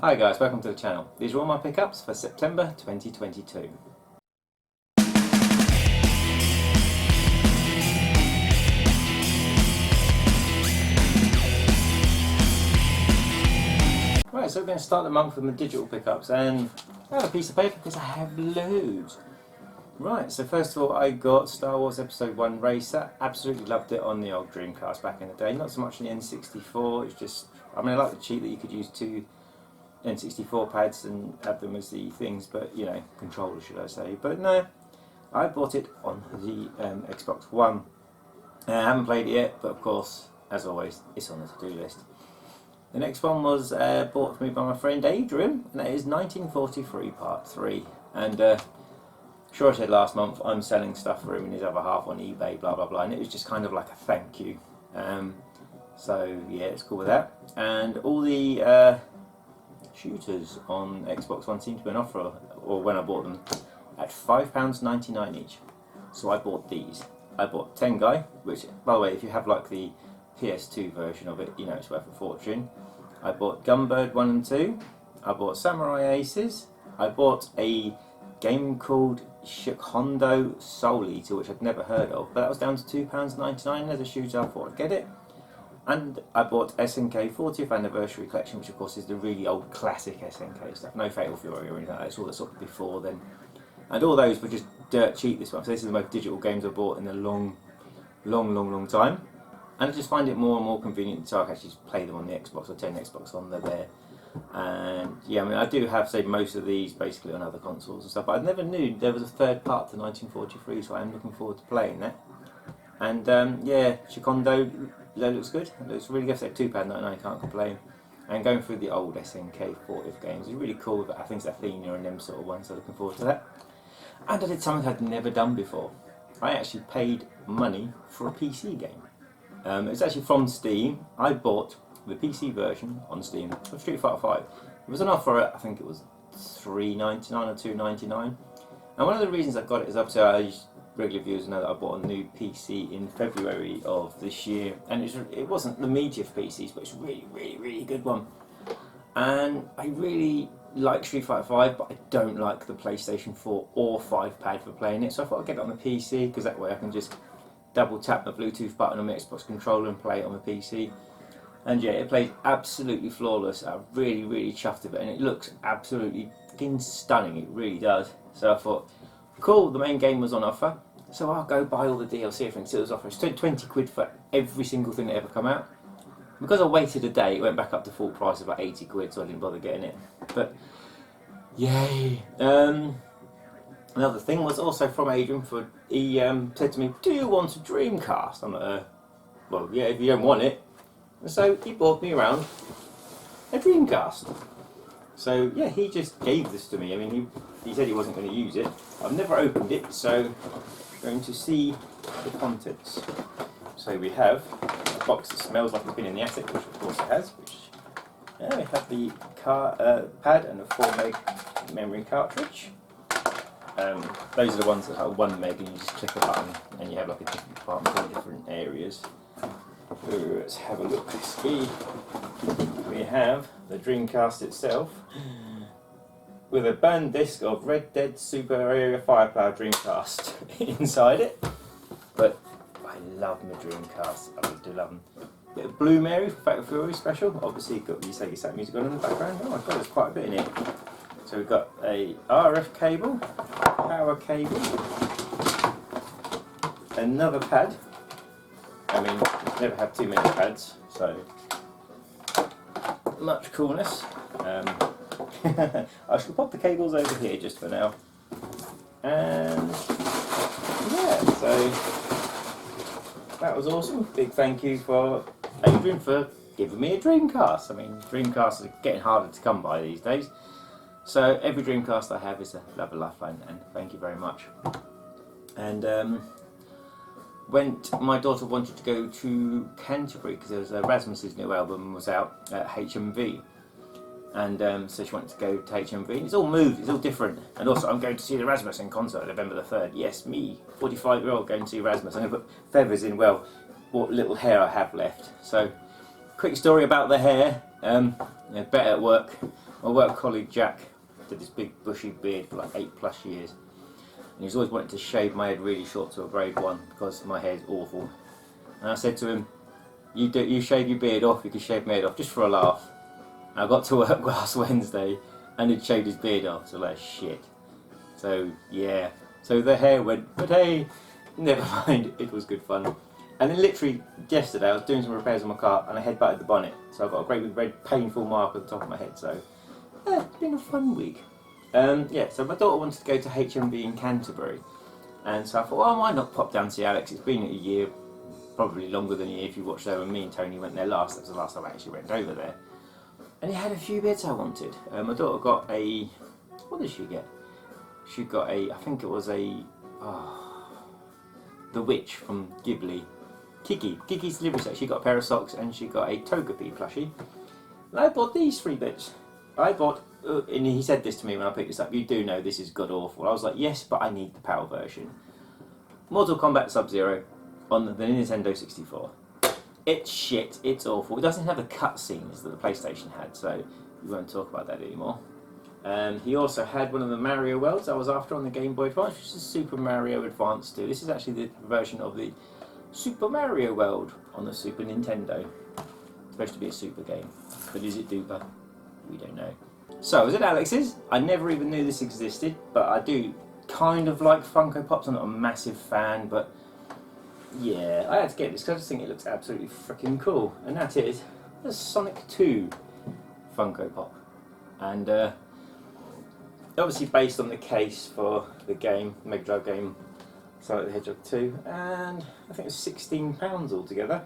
Hi guys, welcome to the channel. These are all my pickups for September 2022. Right, so we're going to start the month with my digital pickups, and I have a piece of paper because I have loads. Right, so first of all I got Star Wars Episode 1 Racer. Absolutely loved it on the old Dreamcast back in the day. Not so much on the N64, it's just, I mean I like the cheat that you could use two N64 pads and have them as the things, but you know, controllers should I say. But no, I bought it on the Xbox One. I haven't played it yet, but of course, as always, it's on the to-do list. The next one was bought for me by my friend Adrian, and that is 1943 Part 3. And sure, I said last month I'm selling stuff for him and his other half on eBay, blah blah blah, and it was just kind of like a thank you. So yeah, it's cool with that. And all the shooters on Xbox One seem to be on offer, or when I bought them, at £5.99 each. So I bought these. I bought Tengai, which, by the way, if you have like the PS2 version of it, you know it's worth a fortune. I bought Gunbird 1 and 2. I bought Samurai Aces. I bought a game called Shikondo Soul Eater, which I'd never heard of, but that was down to £2.99 as a shooter. I thought I'd get it. And I bought SNK 40th Anniversary Collection, which of course is the really old classic SNK stuff. No Fatal Fury or anything like that, it's all that's sort of before then. And all those were just dirt cheap this month. So this is the most digital games I've bought in a long time. And I just find it more and more convenient so I can actually just play them on the Xbox or turn the Xbox on, they're there. And yeah, I mean I do have, say, most of these basically on other consoles and stuff, but I never knew there was a third part to 1943, so I am looking forward to playing that. And yeah, Shikondo, that looks good. It looks really good. It's £2.99, can't complain. And going through the old SNK 40th games is really cool. But I think it's Athena and them sort of ones, so looking forward to that. And I did something I'd never done before. I actually paid money for a PC game. It's actually from Steam. I bought the PC version on Steam of Street Fighter 5. It was an offer at, I think it was £3.99 or £2.99. And one of the reasons I got it is obviously regular viewers know that I bought a new PC in February of this year, and it wasn't the meatiest PCs, but it's a really good one. And I really like Street Fighter 5, but I don't like the PlayStation 4 or 5 pad for playing it, so I thought I'd get it on the PC, because that way I can just double tap the Bluetooth button on my Xbox controller and play it on the PC. And yeah, it plays absolutely flawless. I'm really chuffed with it, and it looks absolutely fucking stunning, it really does. So I thought, cool, the main game was on offer, so I'll go buy all the DLC things. So it was offer. It's 20 quid for every single thing that ever come out. Because I waited a day, it went back up to full price of about 80 quid, so I didn't bother getting it. But yay! Another thing was also from Adrian. He said to me, "Do you want a Dreamcast?" I'm like, well, yeah, if you don't want it. And so he bought me around a Dreamcast. So yeah, he just gave this to me. I mean, he said he wasn't going to use it. I've never opened it, so I'm going to see the contents. So we have a box that smells like it's been in the attic, which of course it has. We have the pad and a 4 meg memory cartridge. Those are the ones that have 1 meg, and you just click a button and you have like a different compartment in different areas. Let's have a look. We have the Dreamcast itself with a burned disc of Red Dead Super Area Firepower Dreamcast inside it. But I love my Dreamcast, I really do love them. Bit of Blue Mary for Fatal Fury special. Obviously you've got the Sega Sat music on in the background. Oh my god, there's quite a bit in it. So we've got a RF cable, power cable, another pad. I mean, you never have too many pads, so much coolness. I shall pop the cables over here just for now. And yeah, so that was awesome. Big thank you for Adrian for giving me a Dreamcast. I mean, Dreamcasts are getting harder to come by these days. So every Dreamcast I have is a love of life, and thank you very much. And my daughter wanted to go to Canterbury because there was Rasmus's new album was out at HMV, and so she wanted to go to HMV. And it's all moved, it's all different. And also, I'm going to see the Rasmus in concert November the 3rd. Yes, me, 45-year-old, going to see Rasmus. I'm going to put feathers in, well, what little hair I have left. So, quick story about the hair. Better at work. My work colleague Jack did this big bushy beard for like 8+ years. And he's always wanted to shave my head really short to a grade 1 because my hair's awful. And I said to him, you shave your beard off, you can shave my head off just for a laugh. And I got to work last Wednesday and he'd shaved his beard off, so like shit. So yeah, so the hair went, but hey, never mind, it was good fun. And then literally yesterday I was doing some repairs on my car and I headbutted the bonnet. So I've got a great big red painful mark at the top of my head, so yeah, it's been a fun week. Yeah, so my daughter wanted to go to HMV in Canterbury. And so I thought, well, why not pop down to see Alex? It's been a year, probably longer than a year if you watched over. Me and Tony went there last, that was the last time I actually went over there. And it had a few bits I wanted. My daughter got a, what did she get? She got a, I think it was a, the witch from Ghibli. Kiki's delivery set. She got a pair of socks and she got a Togepi plushie. And I bought these 3 bits. I bought, and he said this to me when I picked this up, you do know this is god awful. I was like, yes, but I need the PAL version. Mortal Kombat Sub-Zero on the Nintendo 64. It's shit, it's awful. It doesn't have the cutscenes that the PlayStation had, so we won't talk about that anymore. He also had one of the Mario Worlds I was after on the Game Boy Advance, which is Super Mario Advance 2. This is actually the version of the Super Mario World on the Super Nintendo. It's supposed to be a super game, but is it duper? We don't know. So I was at Alex's. I never even knew this existed, but I do kind of like Funko Pops. I'm not a massive fan, but yeah, I had to get this because I just think it looks absolutely freaking cool. And that is a Sonic 2 Funko Pop. And obviously based on the case for the game, Mega Drive game, Sonic the Hedgehog 2. And I think it was £16 altogether.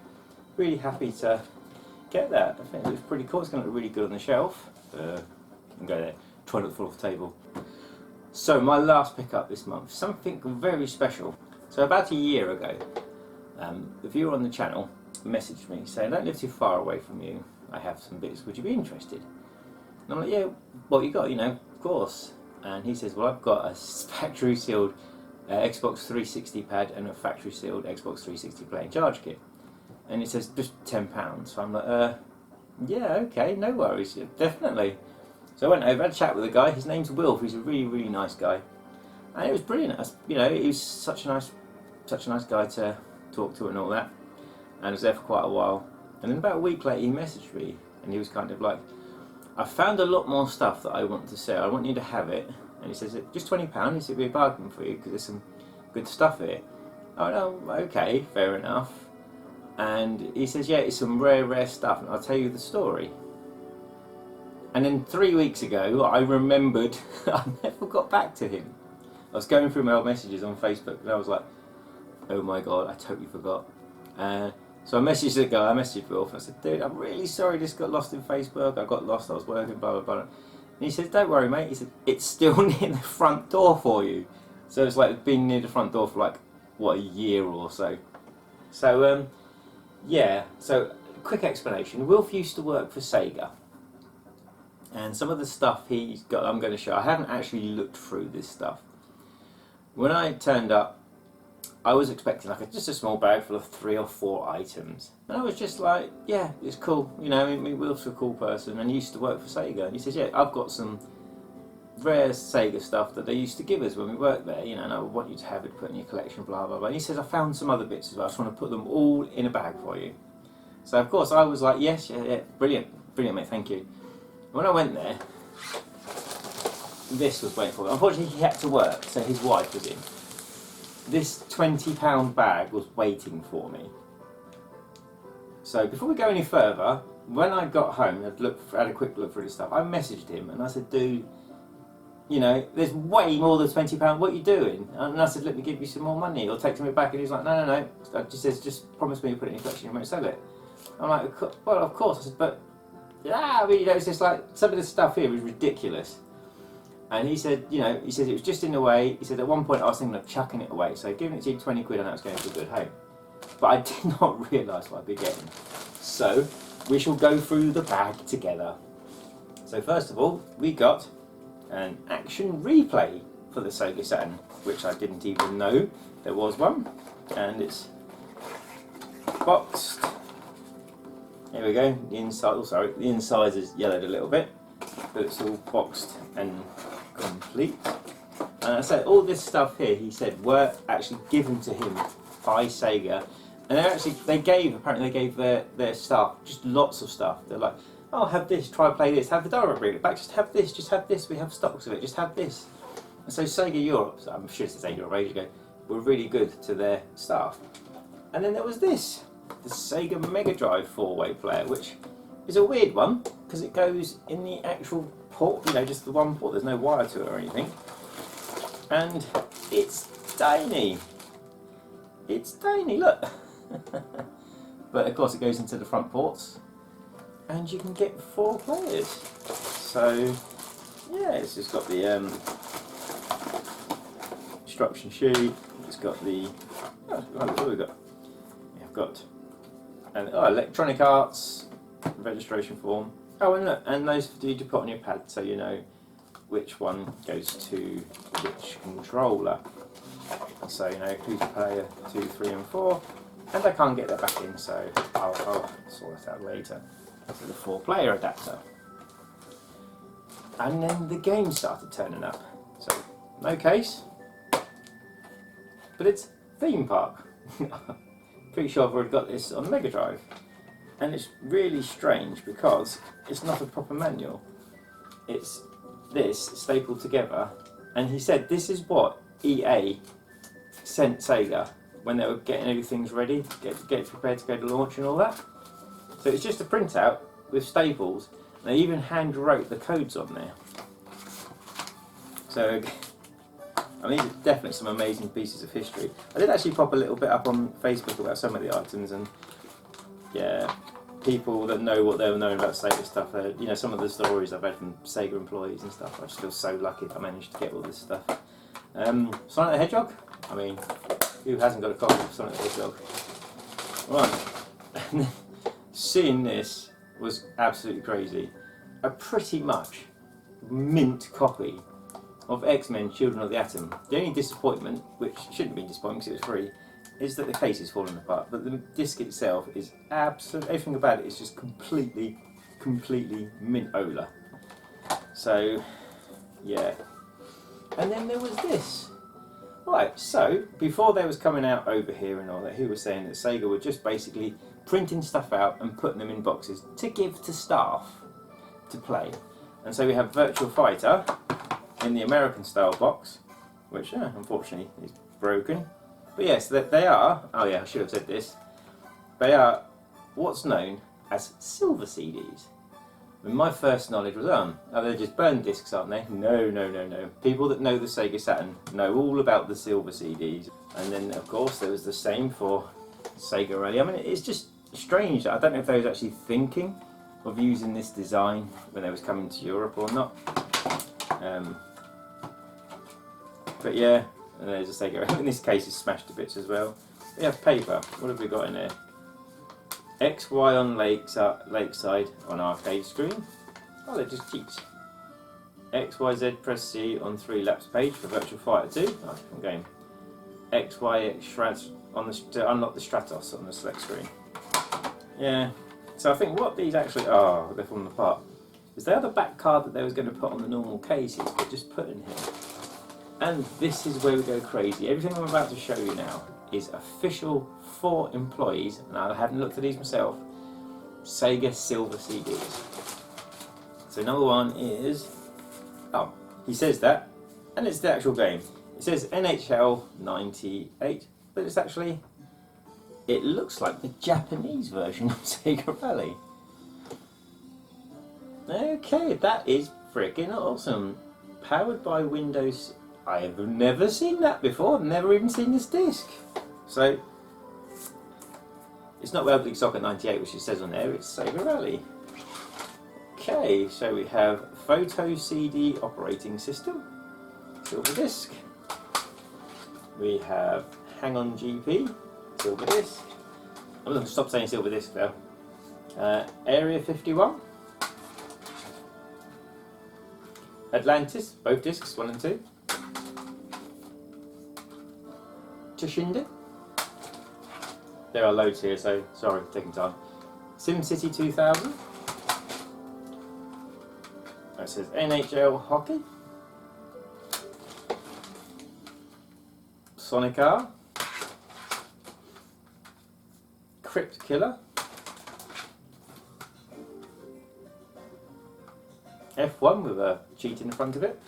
Really happy to get that. I think it looks pretty cool. It's going to look really good on the shelf. Can go there. Try not to fall off the table. So my last pickup this month, something very special. So about a year ago, the viewer on the channel messaged me saying, I don't live too far away from you. I have some bits. Would you be interested? And I'm like, yeah, what you got? You know, of course. And he says, well, I've got a factory sealed Xbox 360 pad and a factory sealed Xbox 360 playing charge kit. And it says just £10. So I'm like, yeah, okay, no worries, yeah, definitely. So I went over, had a chat with the guy. His name's Wilf. He's a really, really nice guy, and it was brilliant. You know, he was such a nice guy to talk to and all that. And I was there for quite a while. And then about a week later, he messaged me, and he was kind of like, "I found a lot more stuff that I want to sell. I want you to have it." And he says, "Just £20." He said, "It'll be a bargain for you because there's some good stuff here." Oh no, okay, fair enough. And he says, yeah, it's some rare stuff, and I'll tell you the story. And then 3 weeks ago, I remembered, I never got back to him. I was going through my old messages on Facebook, and I was like, oh my god, I totally forgot. So I messaged the guy, I messaged Wilf, and I said, dude, I'm really sorry this got lost in Facebook, I got lost, I was working, blah, blah, blah. And he said, don't worry, mate. He said, it's still near the front door for you. So it's like been near the front door for like, what, a year or so. So, yeah, so quick explanation. Wilf used to work for Sega, and some of the stuff he's got I'm going to show, I haven't actually looked through this stuff. When I turned up, I was expecting like just a small bag full of 3 or 4 items, and I was just like, yeah, it's cool, you know, I mean, Wilf's a cool person and he used to work for Sega, and he says, yeah, I've got some rare Sega stuff that they used to give us when we worked there, you know, and I want you to have it put in your collection, blah blah blah. And he says, I found some other bits as well, I just want to put them all in a bag for you. So of course I was like, yes, yeah, brilliant mate, thank you. When I went there, this was waiting for me. Unfortunately he had to work, so his wife was in. This £20 bag was waiting for me. So before we go any further, when I got home, had a quick look through this stuff, I messaged him and I said, dude, you know, there's way more than £20, what are you doing? And I said, let me give you some more money, or take some of it back. And he was like, no. I just says, just promise me you'll put it in your collection and you won't sell it. I'm like, well, of course. I said, but, yeah, I mean, you know, it's just like, some of the stuff here is ridiculous. And he said, you know, he said it was just in the way. He said, at one point I was thinking of chucking it away. So giving it to you 20 quid, I know it's going to a good home. But I did not realise what I'd be getting. So, we shall go through the bag together. So first of all, we got an action replay for the Sega Saturn, which I didn't even know there was one, and it's boxed. Here we go. The inside, the inside is yellowed a little bit. but it's all boxed and complete. And I said all this stuff here, he said, were actually given to him by Sega, and apparently they gave their staff just lots of stuff. They're like, oh, have this, try play this, have the direct bring it back, just have this, we have stocks of it, just have this. And so Sega Europe, so I'm sure it's Sega Europe ages ago, were really good to their staff. And then there was this, the Sega Mega Drive 4-way player, which is a weird one because it goes in the actual port, you know, just the one port, there's no wire to it or anything. And it's tiny. It's tiny, look. But of course it goes into the front ports and you can get 4 players. So yeah, it's just got the instruction sheet, it's got the, what have we got? Yeah, I've got electronic arts, registration form. Oh, and look, and those you to put on your pad so you know which one goes to which controller. So you know who's player 2, 3 and 4. And I can't get that back in, so I'll sort that out later. So the 4-player adapter. And then the game started turning up. So no case, but it's Theme Park. Pretty sure I've already got this on Mega Drive. And it's really strange because it's not a proper manual. It's this stapled together, and he said this is what EA sent Sega when they were getting everything ready, get prepared to go to launch and all that. So it's just a printout with staples, and they even hand wrote the codes on there. So I mean, these are definitely some amazing pieces of history. I did actually pop a little bit up on Facebook about some of the items, and yeah, people that know what they'll know about Sega stuff, you know, some of the stories I've had from Sega employees and stuff, I just feel so lucky that I managed to get all this stuff. Sonic the Hedgehog, I mean, who hasn't got a copy of Sonic the Hedgehog? Right, seeing this was absolutely crazy. A pretty much mint copy of X-Men Children of the Atom. The only disappointment, which shouldn't be disappointing because it was free, is that the case is falling apart, but the disc itself is absolutely, everything about it is just completely mint-ola. So, yeah. And then there was this. Right, so, before they was coming out over here and all that, he was saying that Sega were just basically printing stuff out and putting them in boxes to give to staff to play. And so we have Virtua Fighter in the American style box, which unfortunately is broken. But yes, they are, oh yeah, I should have said this, they are what's known as silver CDs. When my first knowledge was, they're just burned discs, aren't they? No. People that know the Sega Saturn know all about the silver CDs. And then, of course, there was the same for Sega Rally. I mean, it's just strange. I don't know if they was actually thinking of using this design when they was coming to Europe or not. But yeah, and there's a Sega. In this case, it's smashed to bits as well. We have paper. What have we got in there? XY on Lakeside on arcade screen. Oh, they're just cheats. XYZ press C on 3 laps page for Virtua Fighter 2. Oh, different game. XYX shreds on the to unlock the Stratos on the select screen. Yeah. So I think what these actually are, they're falling apart, is they are the back card that they was going to put on the normal cases, but just put in here. And this is where we go crazy. Everything I'm about to show you now is official for employees, and I haven't looked at these myself, Sega Silver CDs. So number one is, he says that, and it's the actual game. It says NHL 98, but it's actually, it looks like the Japanese version of Sega Rally. Okay, that is freaking awesome. Powered by Windows. I have never seen that before. I've never even seen this disc. So, it's not World League Soccer 98, which it says on there, it's Sega Rally. Okay, so we have Photo CD operating system, silver disc. We have Hang On GP, silver disc. I'm going to stop saying silver disc though. Area 51. Atlantis, both discs, 1 and 2. Toshinden. There are loads here, so sorry for taking time. SimCity 2000. it says NHL Hockey, Sonic R, Crypt Killer, F1 with a cheat in the front of it,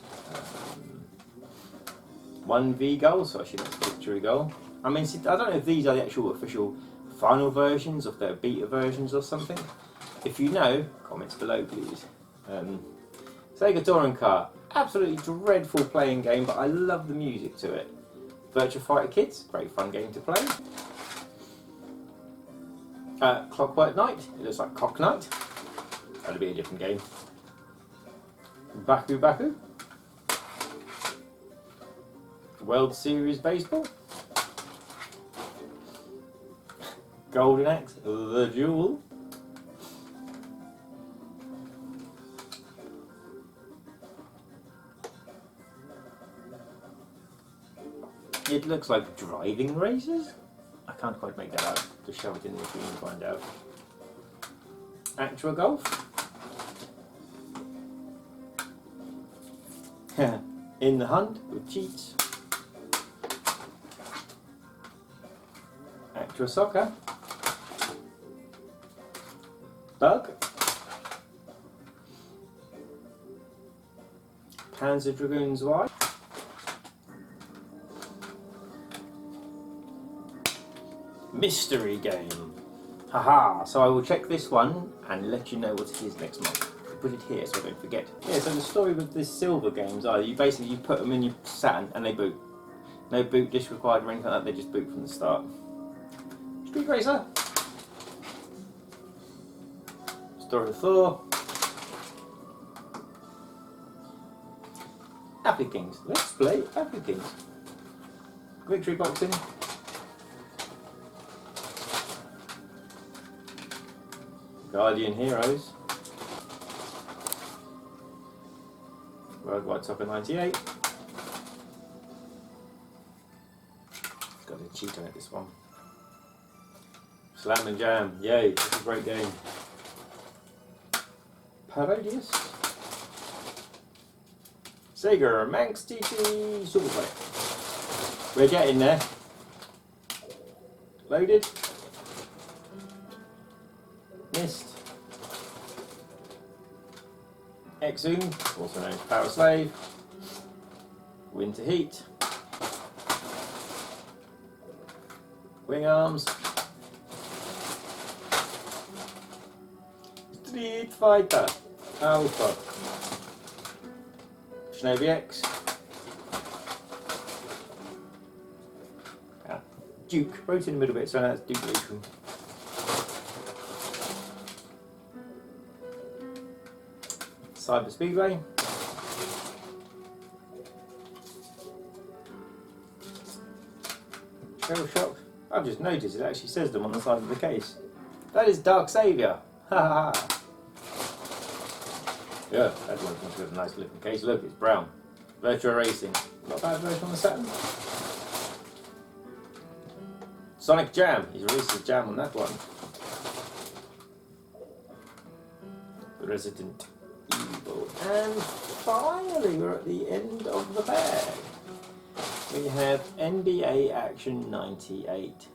1v goal, so actually that's a victory goal. I mean, I don't know if these are the actual official final versions of their beta versions or something. If you know, comments below please. Sega Touring Car, absolutely dreadful playing game, but I love the music to it. Virtua Fighter Kids, great fun game to play. Clockwork Knight, it looks like Cock Knight. That'll be a different game. Baku Baku. World Series Baseball. Golden Axe, The Duel. It looks like driving races. I can't quite make that out. Just shove it in the screen and find out. Actual Golf. In the Hunt with cheats. Actual Soccer. Bug. Panzer Dragoons Y. Mystery game. Haha, so I will check this one and let you know what it is next month. Put it here so I don't forget. Yeah, so the story with the silver games are you basically put them in your Saturn and they boot. No boot disk required or anything like that, they just boot from the start. Street Racer. Story of Thor. Happy Kings. Let's play Happy Kings. Victory Boxing. Guardian Heroes. Worldwide Soccer 98. It's got a cheat on it, this one. Slam and Jam. Yay, this is a great game. Parodius. Sega Manx TT Superplay. We're getting there. Loaded. Mist. Exhume, also known as Power Slave. Winter Heat. Wing Arms. Street Fighter. Alpha. Shinobi X. Duke. Wrote in the middle bit, so that's Duke Nukem. Cyber Speedway. Shell Shock. I've just noticed it actually says them on the side of the case. That is Dark Saviour. Ha ha ha. Yeah, that one's got a nice looking case. Look, it's brown. Virtua Racing. Not a bad version on the Saturn. Sonic Jam. He's released his jam on that one. Resident Evil. And finally, we're at the end of the bag. We have NBA Action 98.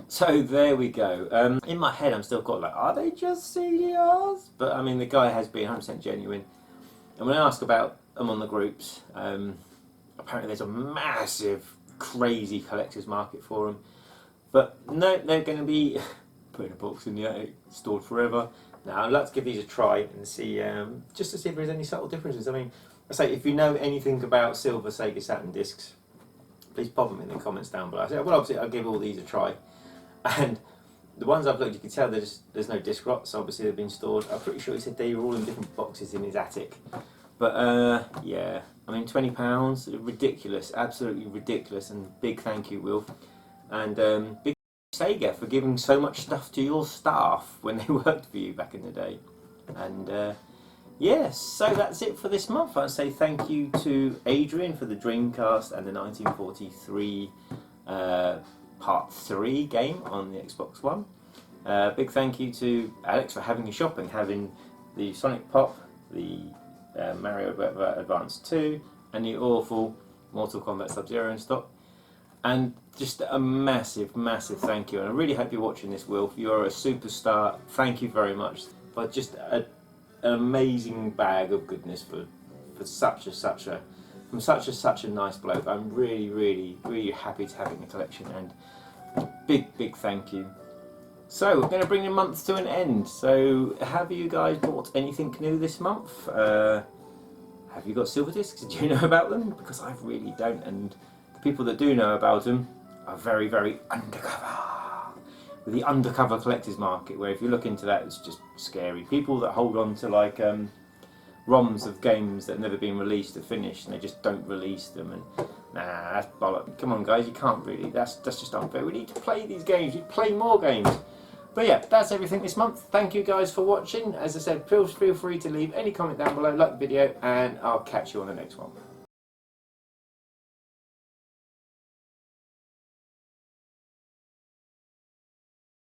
So there we go. In my head, I'm still got like, are they just CDRs? But I mean, the guy has been 100% genuine. And when I ask about them on the groups, apparently there's a massive, crazy collector's market for them. But no, they're going to be put in a box in the attic, stored forever. Now, I'd like to give these a try and see, just to see if there's any subtle differences. I mean, I say, if you know anything about silver Sega Saturn discs, please pop them in the comments down below. I say, well, obviously, I'll give all these a try. And the ones I've looked, you can tell there's no disc rot, so obviously they've been stored. I'm pretty sure he said they were all in different boxes in his attic. But, yeah, I mean, £20, ridiculous, absolutely ridiculous, and big thank you, Will. And big Sega for giving so much stuff to your staff when they worked for you back in the day. And yeah, so that's it for this month. I say thank you to Adrian for the Dreamcast and the 1943 Part 3 game on the Xbox One. Big thank you to Alex for having a shop and having the Sonic Pop, the Mario Advance 2, and the awful Mortal Kombat Sub-Zero in stock. And just a massive, massive thank you. And I really hope you're watching this, Will. You're a superstar. Thank you very much. But just an amazing bag of goodness for such a nice bloke. I'm really, really, really happy to have it in the collection, and big, big thank you. So we're going to bring the month to an end. So have you guys bought anything new this month? Have you got silver discs? Do you know about them? Because I really don't, and the people that do know about them are very, very undercover. With the undercover collectors market, where if you look into that, it's just scary. People that hold on to like ROMs of games that have never been released or finished, and they just don't release them. And nah, that's bollock. Come on, guys, you can't really. That's just unfair. We need to play these games. We need to play more games. But yeah, that's everything this month. Thank you guys for watching. As I said, feel free to leave any comment down below, like the video, and I'll catch you on the next one.